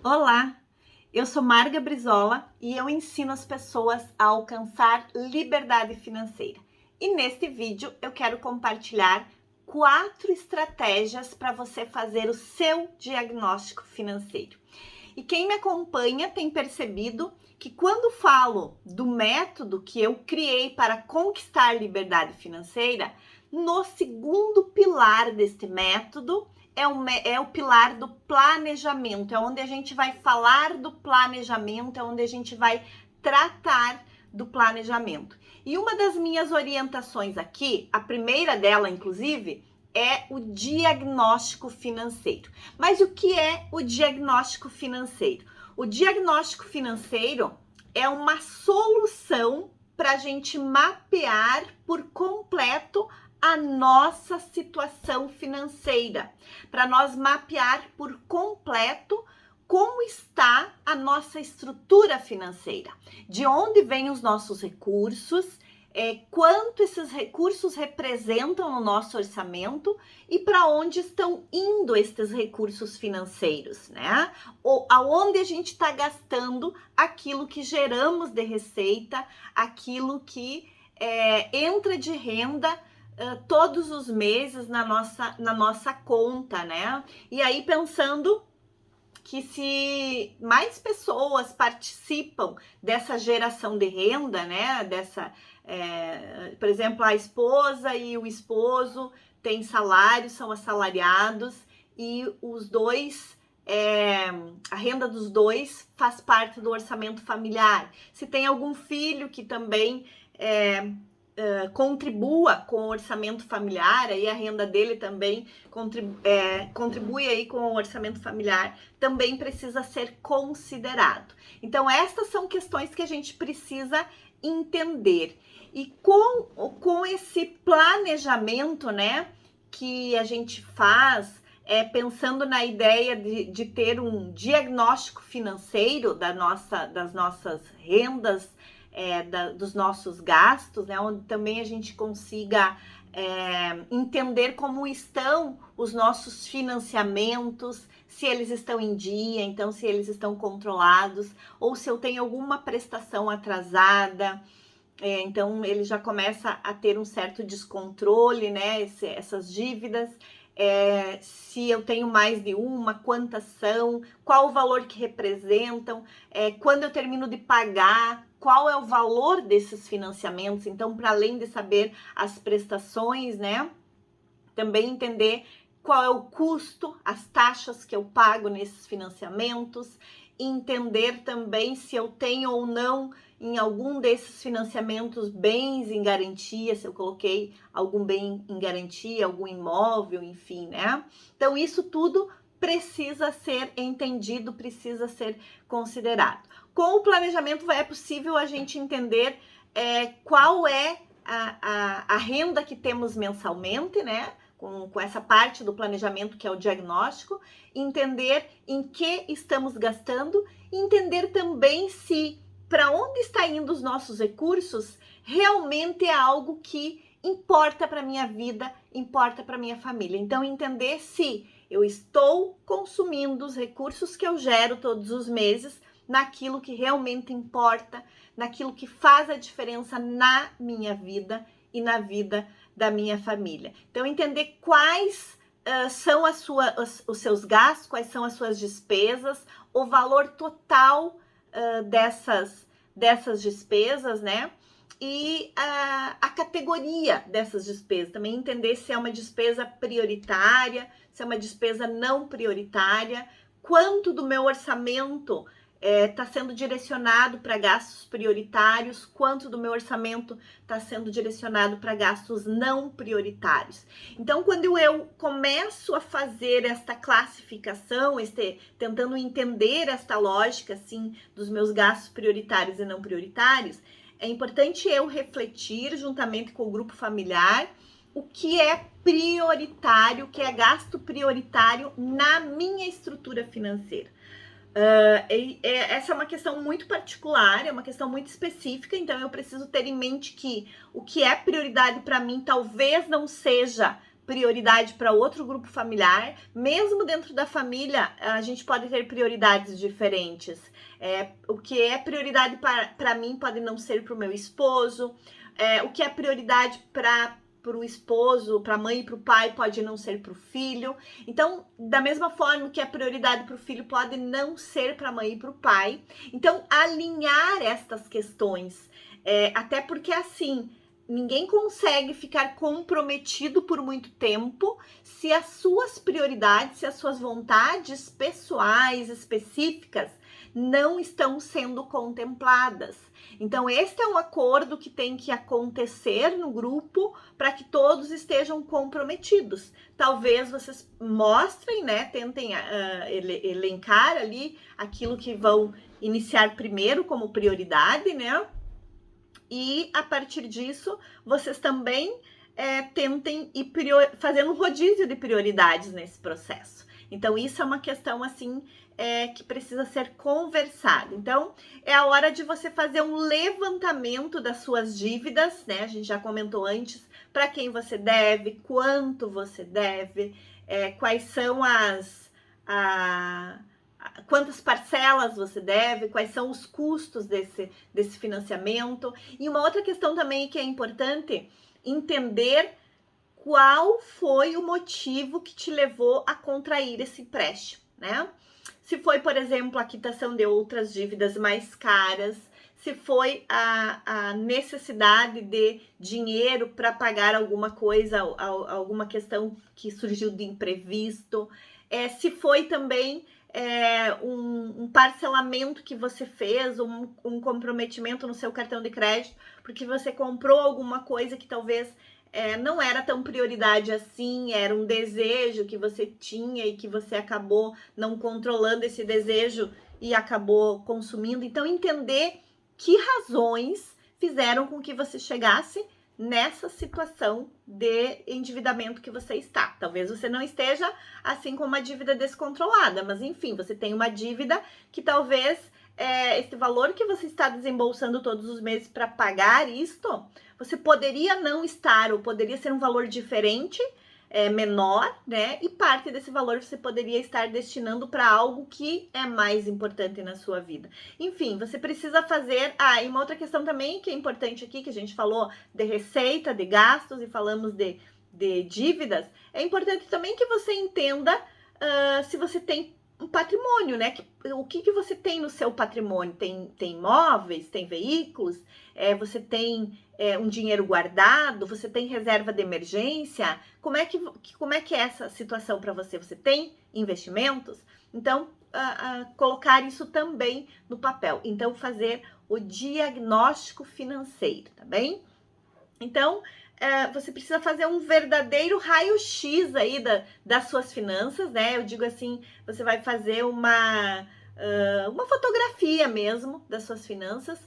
Olá, eu sou Marga Brizola e eu ensino as pessoas a alcançar liberdade financeira. E neste vídeo eu quero compartilhar 4 estratégias para você fazer o seu diagnóstico financeiro. E quem me acompanha tem percebido que quando falo do método que eu criei para conquistar liberdade financeira, no segundo pilar deste método é o pilar do planejamento, é onde a gente vai falar do planejamento, é onde a gente vai tratar do planejamento. E uma das minhas orientações aqui, a primeira dela, inclusive, é o diagnóstico financeiro. Mas o que é o diagnóstico financeiro? O diagnóstico financeiro é uma solução para a gente mapear por completo a nossa situação financeira, para nós mapear por completo como está a nossa estrutura financeira, de onde vêm os nossos recursos, quanto esses recursos representam no nosso orçamento e para onde estão indo esses recursos financeiros, né? Ou aonde a gente está gastando aquilo que geramos de receita, aquilo que entra de renda todos os meses na nossa conta, né? E aí pensando que se mais pessoas participam dessa geração de renda, né? Por exemplo, a esposa e o esposo têm salário, são assalariados e os dois a renda dos dois faz parte do orçamento familiar. Se tem algum filho que também contribua com o orçamento familiar, aí a renda dele também contribui aí com o orçamento familiar, também precisa ser considerado. Então, estas são questões que a gente precisa entender. E com esse planejamento, né, que a gente faz, pensando na ideia de ter um diagnóstico financeiro das nossas rendas, dos nossos gastos, né, onde também a gente consiga entender como estão os nossos financiamentos, se eles estão em dia, então se eles estão controlados, ou se eu tenho alguma prestação atrasada, então ele já começa a ter um certo descontrole, né, essas dívidas. Se eu tenho mais de uma, quantas são, qual o valor que representam, quando eu termino de pagar, qual é o valor desses financiamentos. Então, para além de saber as prestações, né, também entender qual é o custo, as taxas que eu pago nesses financiamentos, entender também se eu tenho ou não em algum desses financiamentos bens em garantia, se eu coloquei algum bem em garantia, algum imóvel, enfim, né? Então, isso tudo precisa ser entendido, precisa ser considerado. Com o planejamento é possível a gente entender qual é a renda que temos mensalmente, né? Com essa parte do planejamento que é o diagnóstico, entender em que estamos gastando, entender também se para onde está indo os nossos recursos realmente é algo que importa para minha vida, importa para minha família. Então, entender se eu estou consumindo os recursos que eu gero todos os meses naquilo que realmente importa, naquilo que faz a diferença na minha vida e na vida da minha família. Então, entender quais são os seus gastos, quais são as suas despesas, o valor total dessas despesas, né? E a categoria dessas despesas. Também entender se é uma despesa prioritária, se é uma despesa não prioritária, quanto do meu orçamento está sendo direcionado para gastos prioritários, quanto do meu orçamento está sendo direcionado para gastos não prioritários. Então, quando eu começo a fazer esta classificação, tentando entender esta lógica, assim, dos meus gastos prioritários e não prioritários, é importante eu refletir juntamente com o grupo familiar o que é prioritário, o que é gasto prioritário na minha estrutura financeira. Essa é uma questão muito particular, é uma questão muito específica, então eu preciso ter em mente que o que é prioridade para mim talvez não seja prioridade para outro grupo familiar. Mesmo dentro da família, a gente pode ter prioridades diferentes. O que é prioridade para mim pode não ser para o meu esposo. O que é prioridade para o esposo, para a mãe e para o pai, pode não ser para o filho. Então, da mesma forma que a prioridade para o filho pode não ser para a mãe e para o pai. Então, alinhar estas questões, até porque assim, ninguém consegue ficar comprometido por muito tempo se as suas prioridades, se as suas vontades pessoais específicas não estão sendo contempladas. Então, este é um acordo que tem que acontecer no grupo para que todos estejam comprometidos. Talvez vocês mostrem, né? Tentem elencar ali aquilo que vão iniciar primeiro como prioridade, né? E a partir disso, vocês também tentem ir fazendo um rodízio de prioridades nesse processo. Então, isso é uma questão assim que precisa ser conversado. Então, é a hora de você fazer um levantamento das suas dívidas, né? A gente já comentou antes, para quem você deve, quanto você deve, quais são quantas parcelas você deve, quais são os custos desse financiamento. E uma outra questão também que é importante, entender qual foi o motivo que te levou a contrair esse empréstimo, né? Se foi, por exemplo, a quitação de outras dívidas mais caras, se foi a necessidade de dinheiro para pagar alguma coisa, alguma questão que surgiu de imprevisto, se foi também um parcelamento que você fez, um comprometimento no seu cartão de crédito, porque você comprou alguma coisa que talvez não era tão prioridade assim, era um desejo que você tinha e que você acabou não controlando esse desejo e acabou consumindo. Então, entender que razões fizeram com que você chegasse nessa situação de endividamento que você está. Talvez você não esteja assim com uma dívida descontrolada, mas enfim, você tem uma dívida que talvez esse valor que você está desembolsando todos os meses para pagar isto, você poderia não estar, ou poderia ser um valor diferente, menor, né? E parte desse valor você poderia estar destinando para algo que é mais importante na sua vida. Enfim, você precisa fazer... e uma outra questão também que é importante aqui, que a gente falou de receita, de gastos, e falamos de dívidas, é importante também que você entenda se você tem um patrimônio, né? O que você tem no seu patrimônio? Tem imóveis, tem veículos, você tem um dinheiro guardado, você tem reserva de emergência? Como é que é essa situação para você? Você tem investimentos? Então, colocar isso também no papel. Então, fazer o diagnóstico financeiro, tá bem? Então, você precisa fazer um verdadeiro raio-x aí das suas finanças, né? Eu digo assim, você vai fazer uma fotografia mesmo das suas finanças,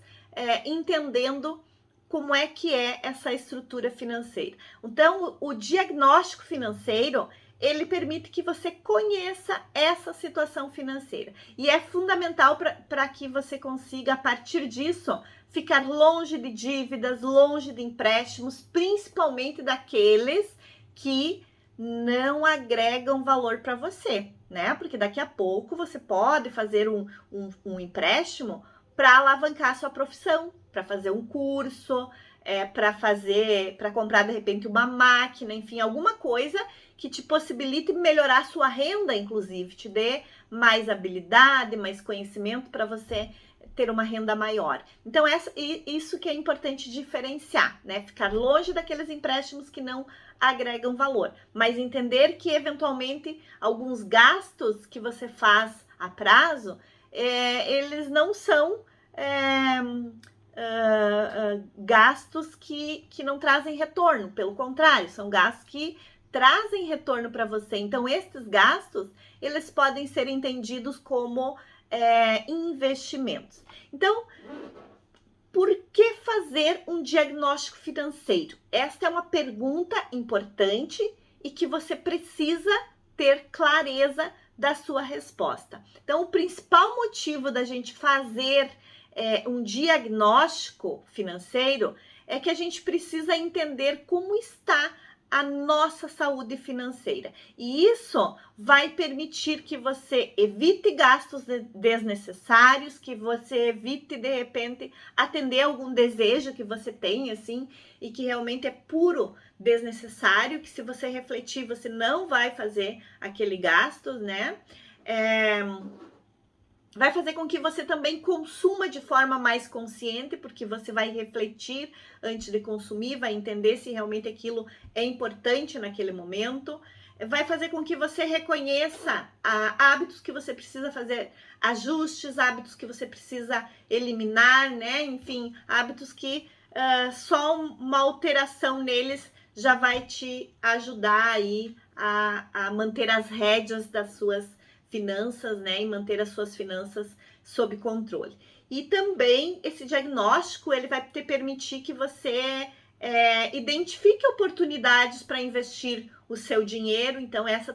entendendo como é que é essa estrutura financeira. Então, o diagnóstico financeiro, ele permite que você conheça essa situação financeira. E é fundamental para que você consiga, a partir disso, ficar longe de dívidas, longe de empréstimos, principalmente daqueles que não agregam valor para você, né? Porque daqui a pouco você pode fazer um empréstimo para alavancar a sua profissão, para fazer um curso, para comprar de repente uma máquina, enfim, alguma coisa que te possibilite melhorar a sua renda, inclusive, te dê mais habilidade, mais conhecimento para você ter uma renda maior. Então, isso que é importante diferenciar, né? Ficar longe daqueles empréstimos que não agregam valor, mas entender que, eventualmente, alguns gastos que você faz a prazo, eles não são gastos que não trazem retorno, pelo contrário, são gastos que trazem retorno para você. Então, esses gastos, eles podem ser entendidos como investimentos. Então, por que fazer um diagnóstico financeiro? Esta é uma pergunta importante e que você precisa ter clareza da sua resposta. Então, o principal motivo da gente fazer um diagnóstico financeiro é que a gente precisa entender como está a nossa saúde financeira. E isso vai permitir que você evite gastos desnecessários, que você evite, de repente, atender algum desejo que você tem, assim, e que realmente é puro desnecessário, que se você refletir, você não vai fazer aquele gasto, né? Vai fazer com que você também consuma de forma mais consciente, porque você vai refletir antes de consumir, vai entender se realmente aquilo é importante naquele momento. Vai fazer com que você reconheça hábitos que você precisa fazer ajustes, hábitos que você precisa eliminar, né? Enfim, hábitos que só uma alteração neles já vai te ajudar aí a manter as rédeas das suas finanças, né, e manter as suas finanças sob controle. E também esse diagnóstico ele vai te permitir que você identifique oportunidades para investir o seu dinheiro. Então esse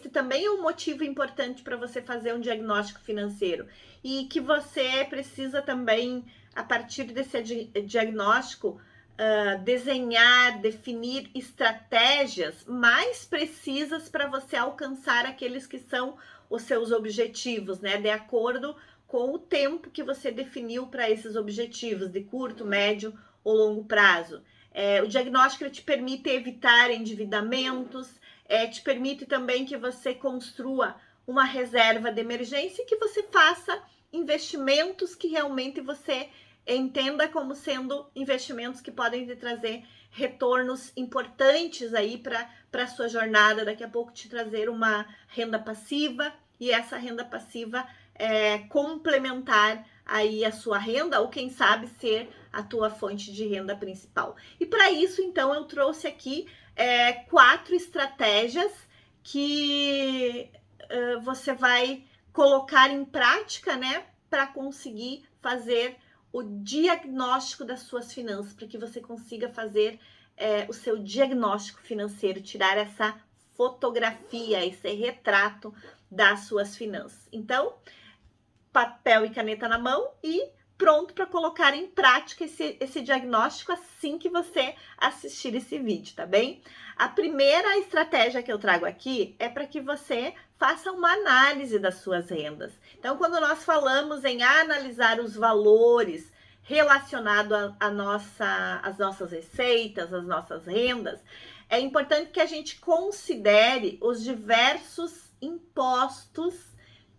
também é um motivo importante para você fazer um diagnóstico financeiro e que você precisa também, a partir desse diagnóstico, desenhar, definir estratégias mais precisas para você alcançar aqueles que são os seus objetivos, né? De acordo com o tempo que você definiu para esses objetivos, de curto, médio ou longo prazo. O diagnóstico te permite evitar endividamentos, te permite também que você construa uma reserva de emergência e que você faça investimentos que realmente você entenda como sendo investimentos que podem te trazer retornos importantes aí para a sua jornada, daqui a pouco te trazer uma renda passiva e essa renda passiva complementar aí a sua renda ou quem sabe ser a tua fonte de renda principal. E para isso, então, eu trouxe aqui 4 estratégias que você vai colocar em prática, né, para conseguir fazer o diagnóstico das suas finanças, para que você consiga fazer o seu diagnóstico financeiro, tirar essa fotografia, esse retrato das suas finanças. Então, papel e caneta na mão e pronto para colocar em prática esse diagnóstico assim que você assistir esse vídeo, tá bem? A primeira estratégia que eu trago aqui é para que você faça uma análise das suas rendas. Então, quando nós falamos em analisar os valores relacionados às nossas receitas, às nossas rendas, é importante que a gente considere os diversos impostos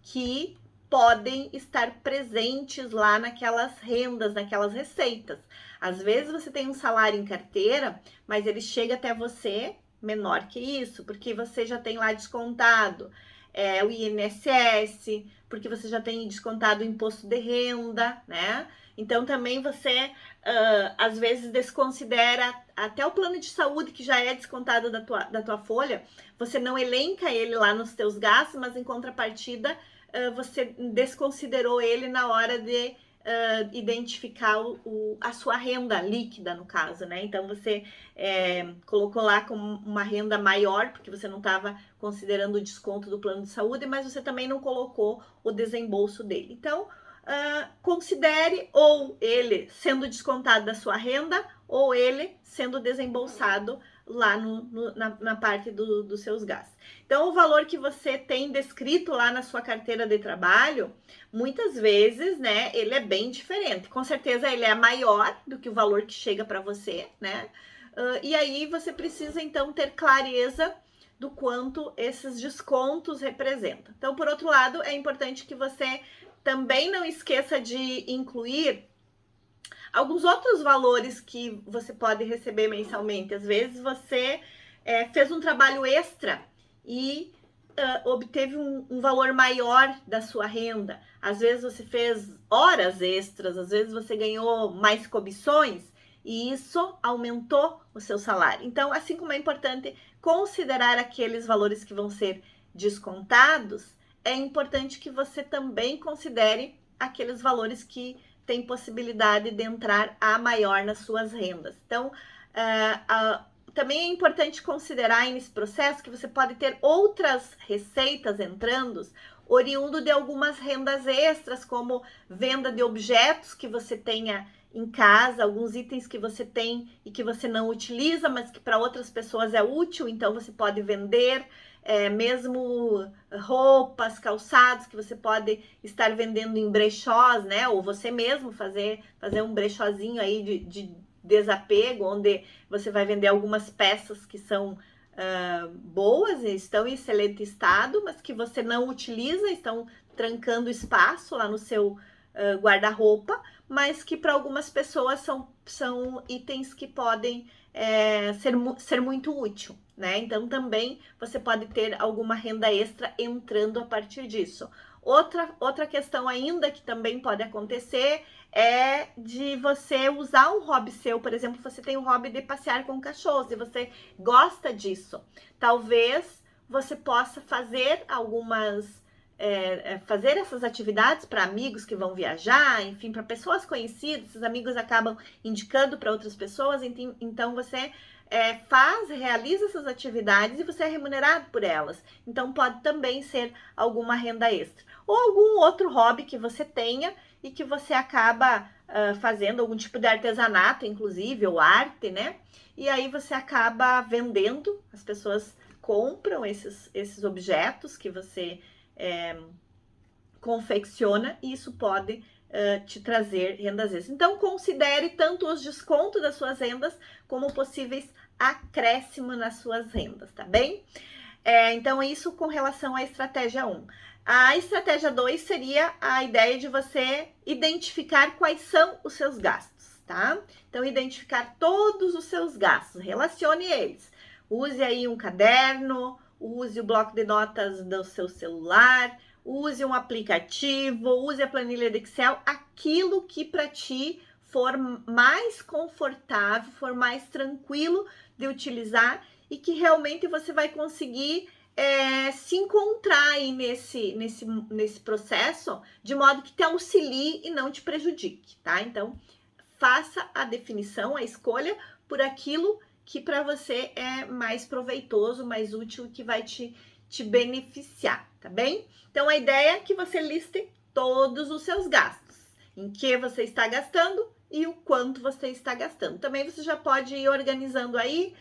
que podem estar presentes lá naquelas rendas, naquelas receitas. Às vezes você tem um salário em carteira, mas ele chega até você menor que isso, porque você já tem lá descontado o INSS, porque você já tem descontado o imposto de renda, né? Então também você às vezes desconsidera até o plano de saúde que já é descontado da tua folha, você não elenca ele lá nos teus gastos, mas em contrapartida você desconsiderou ele na hora de identificar a sua renda líquida, no caso, né? Então você colocou lá como uma renda maior, porque você não estava considerando o desconto do plano de saúde, mas você também não colocou o desembolso dele. Então, considere ou ele sendo descontado da sua renda ou ele sendo desembolsado lá na parte dos seus gastos. Então, o valor que você tem descrito lá na sua carteira de trabalho, muitas vezes, né, ele é bem diferente. Com certeza, ele é maior do que o valor que chega para você, né? E aí, você precisa, então, ter clareza do quanto esses descontos representam. Então, por outro lado, é importante que você também não esqueça de incluir alguns outros valores que você pode receber mensalmente. Às vezes você fez um trabalho extra e obteve um valor maior da sua renda. Às vezes você fez horas extras, às vezes você ganhou mais comissões e isso aumentou o seu salário. Então, assim como é importante considerar aqueles valores que vão ser descontados, é importante que você também considere aqueles valores que tem possibilidade de entrar a maior nas suas rendas. Então, também é importante considerar nesse processo que você pode ter outras receitas entrando oriundo de algumas rendas extras, como venda de objetos que você tenha em casa, alguns itens que você tem e que você não utiliza, mas que para outras pessoas é útil, então você pode vender, mesmo roupas, calçados que você pode estar vendendo em brechós, né? Ou você mesmo fazer um brechózinho aí de desapego, onde você vai vender algumas peças que são boas, estão em excelente estado, mas que você não utiliza, estão trancando espaço lá no seu guarda-roupa, mas que para algumas pessoas são itens que podem ser muito útil, né? Então também você pode ter alguma renda extra entrando a partir disso. Outra questão ainda que também pode acontecer é de você usar um hobby seu, por exemplo, você tem o hobby de passear com cachorros e você gosta disso. Talvez você possa fazer fazer essas atividades para amigos que vão viajar, enfim, para pessoas conhecidas, esses amigos acabam indicando para outras pessoas, então você realiza essas atividades e você é remunerado por elas. Então pode também ser alguma renda extra. Ou algum outro hobby que você tenha e que você acaba fazendo algum tipo de artesanato, inclusive, ou arte, né? E aí você acaba vendendo, as pessoas compram esses objetos que você confecciona e isso pode te trazer rendas extras. Então, considere tanto os descontos das suas rendas como possíveis acréscimos nas suas rendas, tá bem? Então, isso com relação à estratégia 1. A estratégia 2 seria a ideia de você identificar quais são os seus gastos, tá? Então, identificar todos os seus gastos, relacione eles. Use aí um caderno, use o bloco de notas do seu celular, use um aplicativo, use a planilha de Excel, aquilo que para ti for mais confortável, for mais tranquilo de utilizar e que realmente você vai conseguir se encontrar aí nesse processo, de modo que te auxilie e não te prejudique, tá? Então, faça a definição, a escolha por aquilo que para você é mais proveitoso, mais útil, que vai te beneficiar, tá bem? Então, a ideia é que você liste todos os seus gastos, em que você está gastando e o quanto você está gastando. Também você já pode ir organizando aí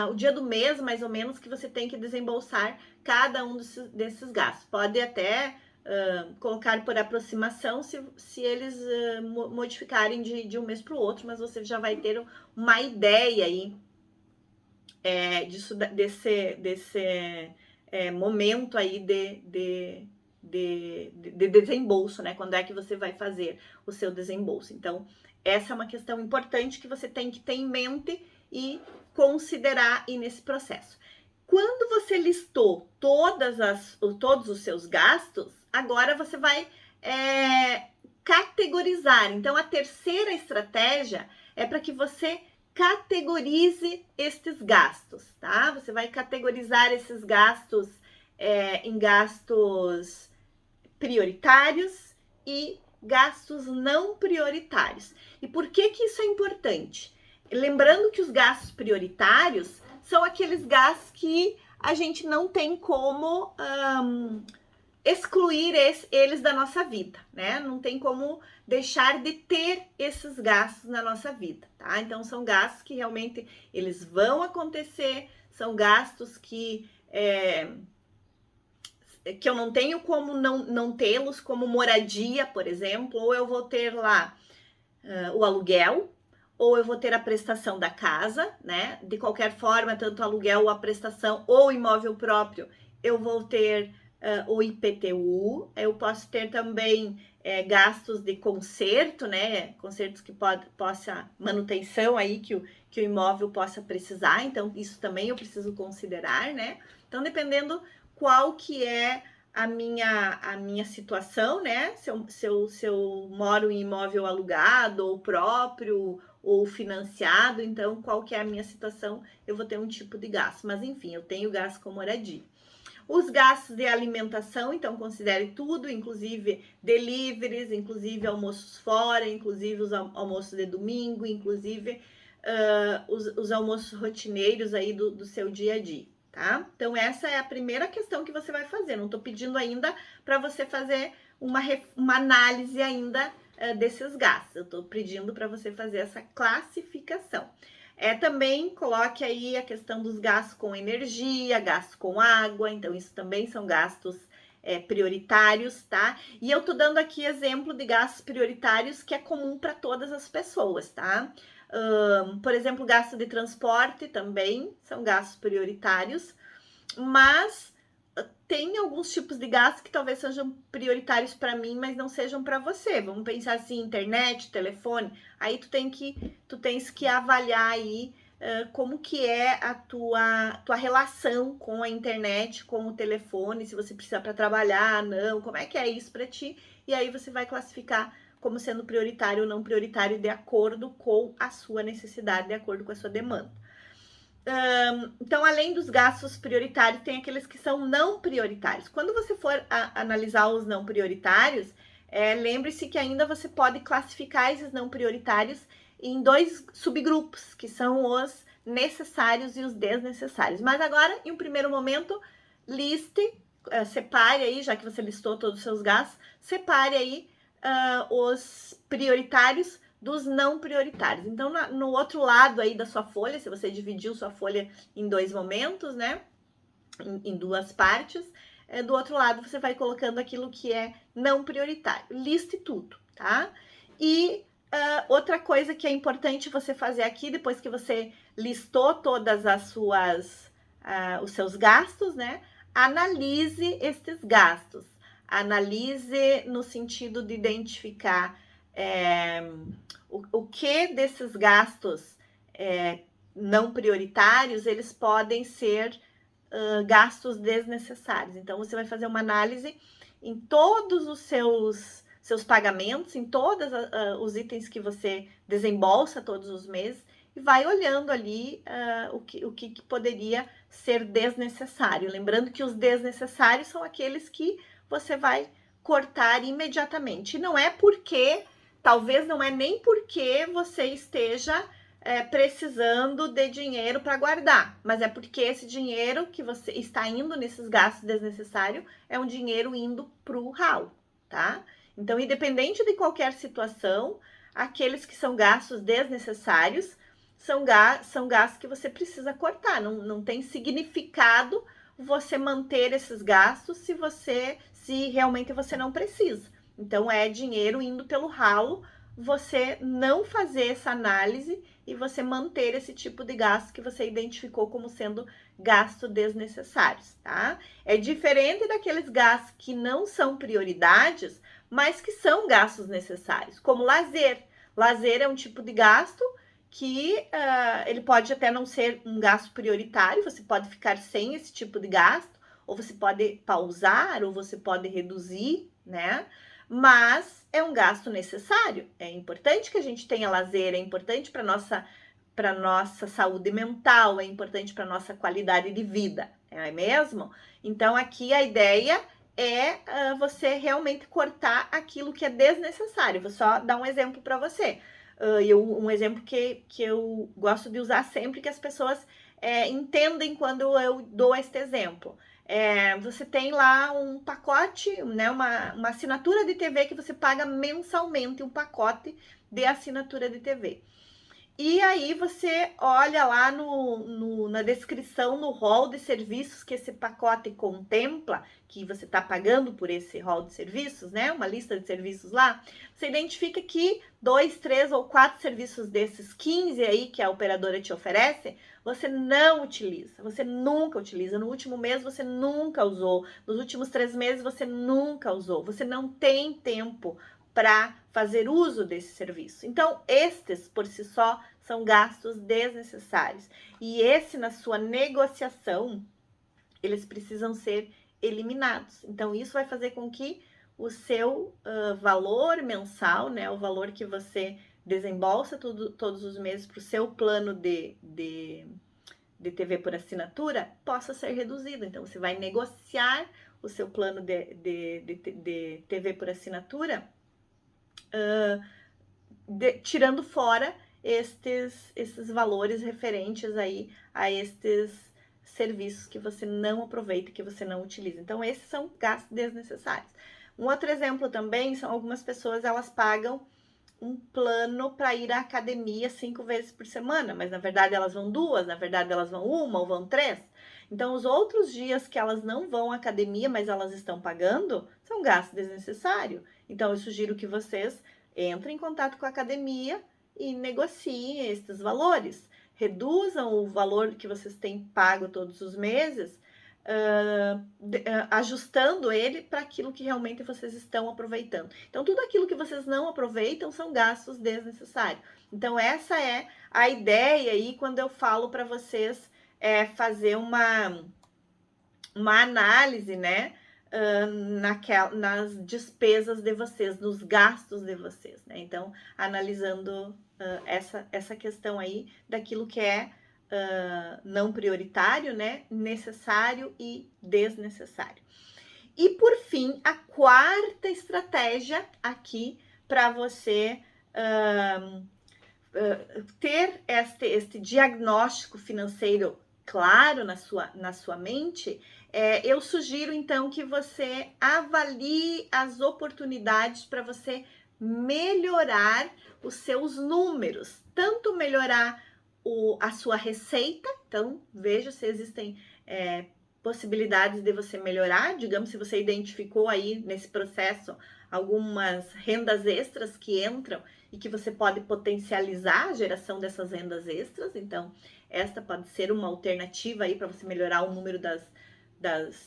o dia do mês, mais ou menos, que você tem que desembolsar cada um desses gastos. Pode até colocar por aproximação se eles modificarem de um mês para o outro, mas você já vai ter uma ideia aí desse momento aí de desembolso, né? Quando é que você vai fazer o seu desembolso. Então, essa é uma questão importante que você tem que ter em mente e considerar aí nesse processo. Quando você listou todos os seus gastos, agora você vai categorizar. Então, a terceira estratégia é para que você categorize estes gastos, tá? Você vai categorizar esses gastos em gastos prioritários e gastos não prioritários. E por que isso é importante? Lembrando que os gastos prioritários são aqueles gastos que a gente não tem como excluir eles da nossa vida, né? Não tem como deixar de ter esses gastos na nossa vida, tá? Então, são gastos que realmente eles vão acontecer, são gastos que eu não tenho como não tê-los, como moradia, por exemplo, ou eu vou ter lá o aluguel, ou eu vou ter a prestação da casa, né? De qualquer forma, tanto aluguel ou a prestação ou imóvel próprio, eu vou ter o IPTU, eu posso ter também gastos de conserto, né? Consertos que possa manutenção aí que o imóvel possa precisar, então isso também eu preciso considerar, né? Então, dependendo qual que é a minha situação, né? Se eu moro em imóvel alugado ou próprio ou financiado, então qual que é a minha situação, eu vou ter um tipo de gasto. Mas enfim, eu tenho gasto com moradia. Os gastos de alimentação, então considere tudo, inclusive deliveries, inclusive almoços fora, inclusive os almoços de domingo, inclusive os almoços rotineiros aí do seu dia a dia, tá? Então essa é a primeira questão que você vai fazer. Não tô pedindo ainda para você fazer uma análise ainda desses gastos. Eu estou pedindo para você fazer essa classificação. Também coloque aí a questão dos gastos com energia, gastos com água, então isso também são gastos prioritários, tá? E eu tô dando aqui exemplo de gastos prioritários que é comum para todas as pessoas, tá? Por exemplo, gasto de transporte também são gastos prioritários, mas tem alguns tipos de gastos que talvez sejam prioritários para mim, mas não sejam para você. Vamos pensar assim, internet, telefone. Aí tu tens que avaliar aí como que é a tua relação com a internet, com o telefone, se você precisa para trabalhar, não, como é que é isso para ti? E aí você vai classificar como sendo prioritário ou não prioritário de acordo com a sua necessidade, de acordo com a sua demanda. Então, além dos gastos prioritários, tem aqueles que são não prioritários. Quando você for analisar os não prioritários, lembre-se que ainda você pode classificar esses não prioritários em 2 subgrupos, que são os necessários e os desnecessários. Mas agora, em um primeiro momento, separe aí, já que você listou todos os seus gastos, separe aí os prioritários dos não prioritários. Então, no outro lado aí da sua folha, se você dividiu sua folha em 2 momentos, né? Em 2 partes, do outro lado você vai colocando aquilo que é não prioritário. Liste tudo, tá? E outra coisa que é importante você fazer aqui, depois que você listou todas os seus gastos, né? Analise estes gastos. Analise no sentido de identificar o que desses gastos não prioritários, eles podem ser gastos desnecessários. Então, você vai fazer uma análise em todos os seus pagamentos, em todos os itens que você desembolsa todos os meses, e vai olhando ali o que poderia ser desnecessário. Lembrando que os desnecessários são aqueles que você vai cortar imediatamente. E não é porque... Talvez não é nem porque você esteja precisando de dinheiro para guardar, mas é porque esse dinheiro que você está indo nesses gastos desnecessários é um dinheiro indo para o ralo, tá? Então, independente de qualquer situação, aqueles que são gastos desnecessários são gastos que você precisa cortar. Não tem significado você manter esses gastos se realmente você não precisa. Então, é dinheiro indo pelo ralo, você não fazer essa análise e você manter esse tipo de gasto que você identificou como sendo gastos desnecessários, tá? É diferente daqueles gastos que não são prioridades, mas que são gastos necessários, como lazer. Lazer é um tipo de gasto que ele pode até não ser um gasto prioritário, você pode ficar sem esse tipo de gasto, ou você pode pausar, ou você pode reduzir, né? Mas é um gasto necessário. É importante que a gente tenha lazer, é importante para nossa saúde mental, é importante para nossa qualidade de vida, não é mesmo? Então, aqui a ideia é você realmente cortar aquilo que é desnecessário. Vou só dar um exemplo para você. Um exemplo que eu gosto de usar sempre, que as pessoas entendem quando eu dou este exemplo. Você tem lá um pacote, né, uma assinatura de TV que você paga mensalmente, um pacote de assinatura de TV. E aí você olha lá na descrição, no rol de serviços que esse pacote contempla, que você está pagando por esse rol de serviços, né? Uma lista de serviços lá. Você identifica que 2, 3 ou 4 serviços desses 15 aí que a operadora te oferece, você não utiliza, você nunca utiliza. No último mês você nunca usou, nos últimos 3 meses você nunca usou, você não tem tempo para fazer uso desse serviço. Então, estes, por si só, são gastos desnecessários. E esse, na sua negociação, eles precisam ser eliminados. Então, isso vai fazer com que o seu valor mensal, né, o valor que você desembolsa todos os meses para o seu plano de TV por assinatura, possa ser reduzido. Então, você vai negociar o seu plano de TV por assinatura tirando fora estes valores referentes aí a estes serviços que você não aproveita, que você não utiliza. Então, esses são gastos desnecessários. Um outro exemplo também são algumas pessoas, elas pagam um plano para ir à academia 5 vezes por semana, mas na verdade elas vão 2, na verdade elas vão 1 ou vão 3. Então, os outros dias que elas não vão à academia, mas elas estão pagando, são gasto desnecessário. Então, eu sugiro que vocês entrem em contato com a academia e negociem estes valores. Reduzam o valor que vocês têm pago todos os meses, ajustando ele para aquilo que realmente vocês estão aproveitando. Então, tudo aquilo que vocês não aproveitam são gastos desnecessários. Então, essa é a ideia aí quando eu falo para vocês fazer uma análise, né? Nas despesas de vocês, nos gastos de vocês, né? Então, analisando essa questão aí daquilo que é não prioritário, né? Necessário e desnecessário. E por fim, a quarta estratégia aqui para você ter este diagnóstico financeiro claro na sua mente, eu sugiro então que você avalie as oportunidades para você melhorar os seus números, tanto melhorar a sua receita, então veja se existem possibilidades de você melhorar, digamos, se você identificou aí nesse processo algumas rendas extras que entram e que você pode potencializar a geração dessas rendas extras, então esta pode ser uma alternativa aí para você melhorar o número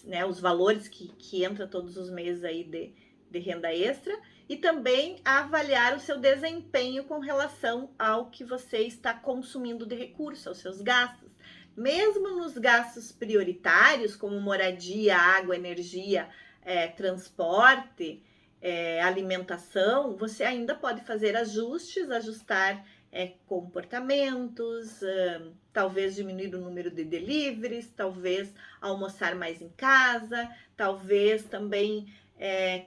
né, os valores que entra todos os meses aí de renda extra, e também avaliar o seu desempenho com relação ao que você está consumindo de recurso, aos seus gastos. Mesmo nos gastos prioritários, como moradia, água, energia, transporte, alimentação, você ainda pode fazer ajustes, ajustar comportamentos, talvez diminuir o número de deliveries, talvez almoçar mais em casa, talvez também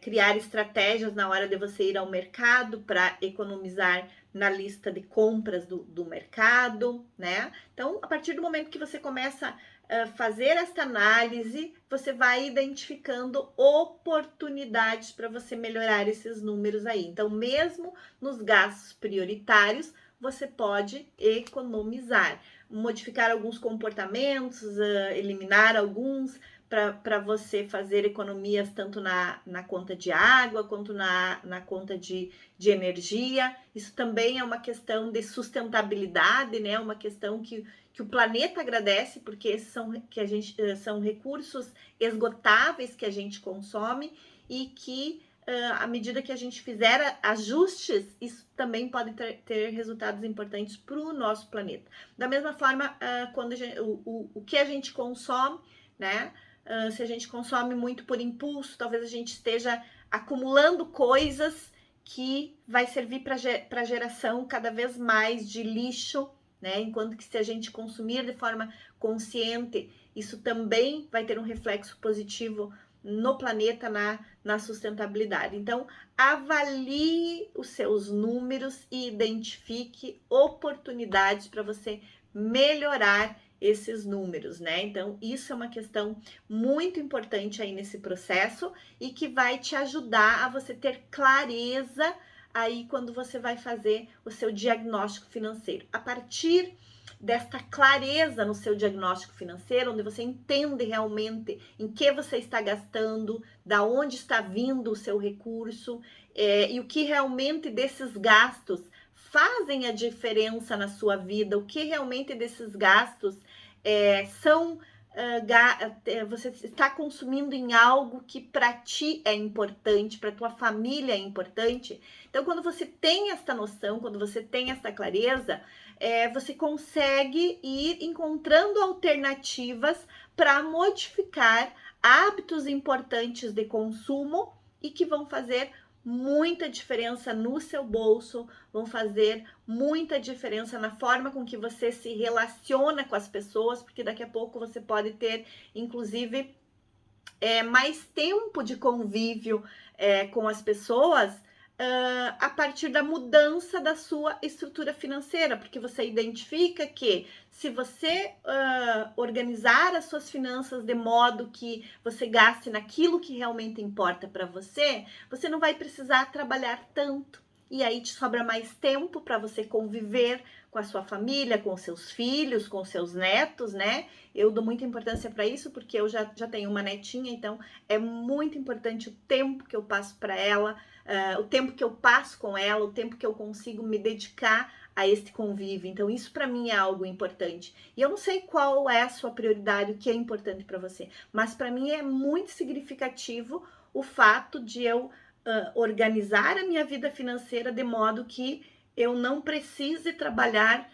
criar estratégias na hora de você ir ao mercado para economizar na lista de compras do mercado, né? Então, a partir do momento que você começa a fazer esta análise, você vai identificando oportunidades para você melhorar esses números aí. Então, mesmo nos gastos prioritários, você pode economizar, modificar alguns comportamentos, eliminar alguns, para você fazer economias tanto na conta de água quanto na conta de energia. Isso também é uma questão de sustentabilidade, né? Uma questão que o planeta agradece, porque esses são recursos esgotáveis que a gente consome e que à medida que a gente fizer ajustes, isso também pode ter resultados importantes para o nosso planeta. Da mesma forma, quando o que a gente consome, né? Se a gente consome muito por impulso, talvez a gente esteja acumulando coisas que vai servir para geração cada vez mais de lixo, né? Enquanto que se a gente consumir de forma consciente, isso também vai ter um reflexo positivo no planeta, na sustentabilidade. Então, avalie os seus números e identifique oportunidades para você melhorar esses números, né? Então, isso é uma questão muito importante aí nesse processo e que vai te ajudar a você ter clareza aí quando você vai fazer o seu diagnóstico financeiro. A partir desta clareza no seu diagnóstico financeiro, onde você entende realmente em que você está gastando, da onde está vindo o seu recurso, e o que realmente desses gastos fazem a diferença na sua vida, o que realmente desses gastos você está consumindo em algo que para ti é importante, para tua família é importante. Então, quando você tem esta noção, quando você tem esta clareza, você consegue ir encontrando alternativas para modificar hábitos importantes de consumo e que vão fazer muita diferença no seu bolso, vão fazer muita diferença na forma com que você se relaciona com as pessoas, porque daqui a pouco você pode ter, inclusive, mais tempo de convívio com as pessoas, a partir da mudança da sua estrutura financeira, porque você identifica que se você organizar as suas finanças de modo que você gaste naquilo que realmente importa para você, você não vai precisar trabalhar tanto. E aí te sobra mais tempo para você conviver com a sua família, com os seus filhos, com os seus netos, né? Eu dou muita importância para isso porque eu já tenho uma netinha, então é muito importante o tempo que eu passo para ela, o tempo que eu passo com ela, o tempo que eu consigo me dedicar a este convívio. Então, isso para mim é algo importante. E eu não sei qual é a sua prioridade, o que é importante para você, mas para mim é muito significativo o fato de eu organizar a minha vida financeira de modo que eu não precise trabalhar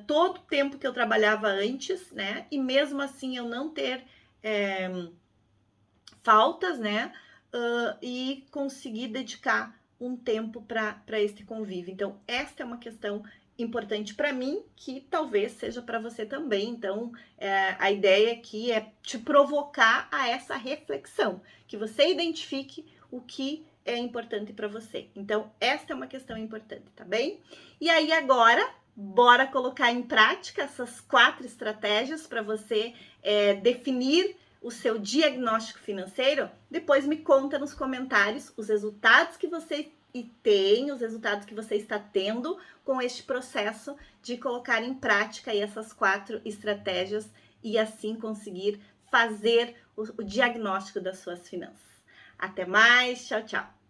todo o tempo que eu trabalhava antes, né? E mesmo assim eu não ter faltas, né? E conseguir dedicar um tempo para este convívio. Então, esta é uma questão importante para mim, que talvez seja para você também. Então, a ideia aqui é te provocar a essa reflexão, que você identifique o que é importante para você. Então, esta é uma questão importante, tá bem? E aí, agora, bora colocar em prática essas 4 estratégias para você definir o seu diagnóstico financeiro. Depois me conta nos comentários os resultados que você tem, os resultados que você está tendo com este processo de colocar em prática aí essas 4 estratégias e assim conseguir fazer o diagnóstico das suas finanças. Até mais, tchau, tchau!